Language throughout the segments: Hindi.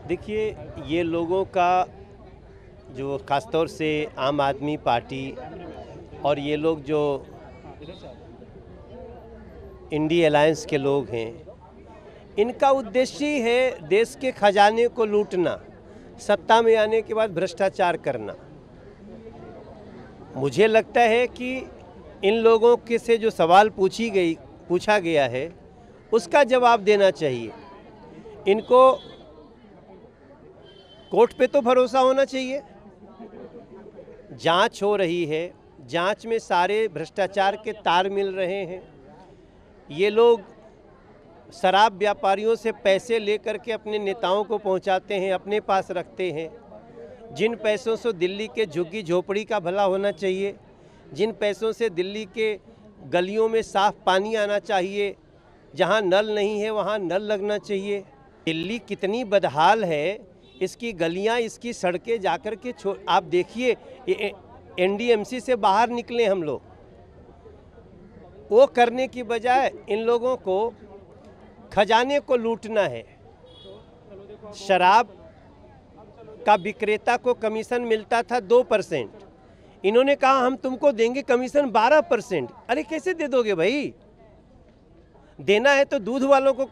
देखिए, ये लोगों का जो ख़ासतौर से आम आदमी पार्टी और ये लोग जो इंडी अलायंस के लोग हैं, इनका उद्देश्य ही है देश के खजाने को लूटना, सत्ता में आने के बाद भ्रष्टाचार करना। मुझे लगता है कि इन लोगों के से जो सवाल पूछा गया है उसका जवाब देना चाहिए। इनको कोर्ट पे तो भरोसा होना चाहिए। जांच हो रही है, जांच में सारे भ्रष्टाचार के तार मिल रहे हैं। ये लोग शराब व्यापारियों से पैसे लेकर के अपने नेताओं को पहुंचाते हैं, अपने पास रखते हैं। जिन पैसों से दिल्ली के झुग्गी झोपड़ी का भला होना चाहिए, जिन पैसों से दिल्ली के गलियों में साफ पानी आना चाहिए, जहां नल नहीं है वहां नल लगना चाहिए। दिल्ली कितनी बदहाल है, इसकी गलियां, इसकी सड़कें जाकर के आप देखिए, एनडीएमसी से बाहर निकले हम लोग। वो करने की बजाय इन लोगों को खजाने को लूटना है। शराब का विक्रेता को कमीशन मिलता था 2%, इन्होंने कहा हम तुमको देंगे कमीशन 12%। अरे कैसे दे दोगे भाई? देना है तो दूध वालों को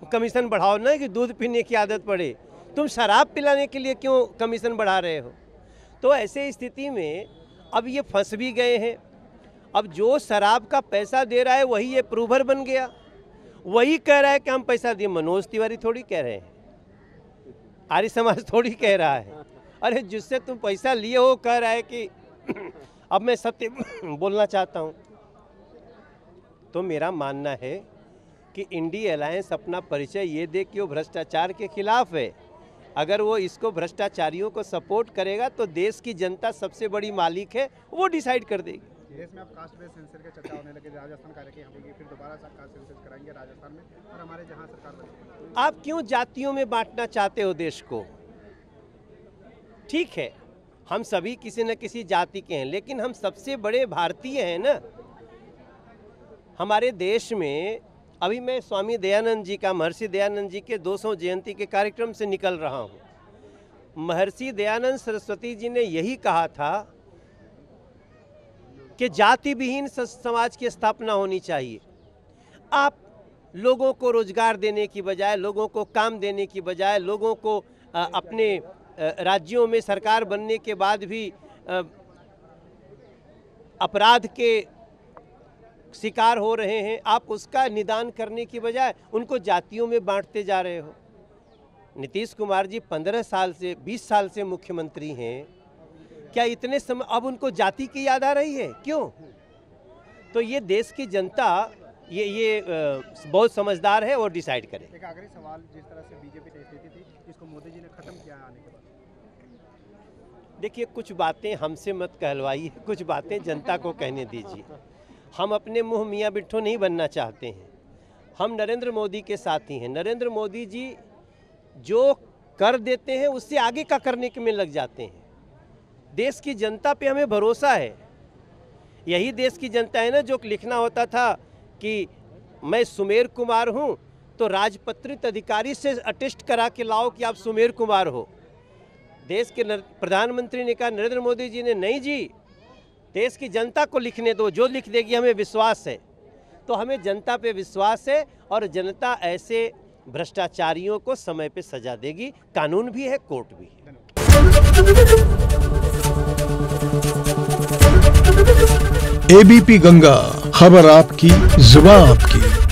कमीशन बढ़ाओ ना, कि दूध पीने की आदत पड़े। तुम शराब पिलाने के लिए क्यों कमीशन बढ़ा रहे हो? तो ऐसे स्थिति में अब ये फंस भी गए हैं। अब जो शराब का पैसा दे रहा है वही ये प्रूवर बन गया, वही कह रहा है कि हम पैसा दिए। मनोज तिवारी थोड़ी कह रहे हैं, आर्य समाज थोड़ी कह रहा है। अरे जिससे तुम पैसा लिए हो कह रहा है कि अब मैं सत्य बोलना चाहता हूँ। तो मेरा मानना है कि इंडी अलायंस अपना परिचय ये दे कि वो भ्रष्टाचार के खिलाफ है। अगर वो इसको भ्रष्टाचारियों को सपोर्ट करेगा तो देश की जनता सबसे बड़ी मालिक है, वो डिसाइड कर देगी। देश में अब कास्ट बेस्ड सेंसर की चर्चा होने लगी, राजस्थान कार्यक्रम होगी, फिर दोबारा कास्ट सेंसस कराएंगे राजस्थान में, और हमारे जहां सरकार बनेगी। आप क्यों जातियों में बांटना चाहते हो देश को? ठीक है, हम सभी किसी न किसी जाति के हैं, लेकिन हम सबसे बड़े भारतीय हैं ना। हमारे देश में अभी मैं स्वामी दयानंद जी का, महर्षि दयानंद जी के 200 जयंती के कार्यक्रम से निकल रहा हूँ। महर्षि दयानंद सरस्वती जी ने यही कहा था कि जाति विहीन समाज की स्थापना होनी चाहिए। आप लोगों को रोजगार देने की बजाय, लोगों को काम देने की बजाय, लोगों को अपने राज्यों में सरकार बनने के बाद भी अपराध के शिकार हो रहे हैं, आप उसका निदान करने की बजाय उनको जातियों में बांटते जा रहे हो। नीतीश कुमार जी 15 साल से 20 साल से मुख्यमंत्री हैं, क्या इतने समय अब उनको जाति की याद आ रही है? क्यों? तो ये देश की जनता ये बहुत समझदार है और डिसाइड करे। एक आखिरी सवाल, जिस तरह से बीजेपी की स्थिति थी, इसको मोदी जी ने खत्म किया आने के बाद। देखिए, कुछ बातें हमसे मत कहलवाइए, कुछ बातें जनता को कहने दीजिए। हम अपने मुँह मियाँ बिट्ठू नहीं बनना चाहते हैं। हम नरेंद्र मोदी के साथी हैं। नरेंद्र मोदी जी जो कर देते हैं उससे आगे का करने के में लग जाते हैं। देश की जनता पे हमें भरोसा है। यही देश की जनता है ना जो लिखना होता था कि मैं सुमेर कुमार हूँ, तो राजपत्रित अधिकारी से अटेस्ट करा के लाओ कि आप सुमेर कुमार हो। देश के प्रधानमंत्री ने कहा, नरेंद्र मोदी जी ने, नहीं जी, देश की जनता को लिखने दो, जो लिख देगी हमें विश्वास है। तो हमें जनता पे विश्वास है और जनता ऐसे भ्रष्टाचारियों को समय पे सजा देगी। कानून भी है, कोर्ट भी है। एबीपी गंगा, खबर आपकी, जुबान आपकी।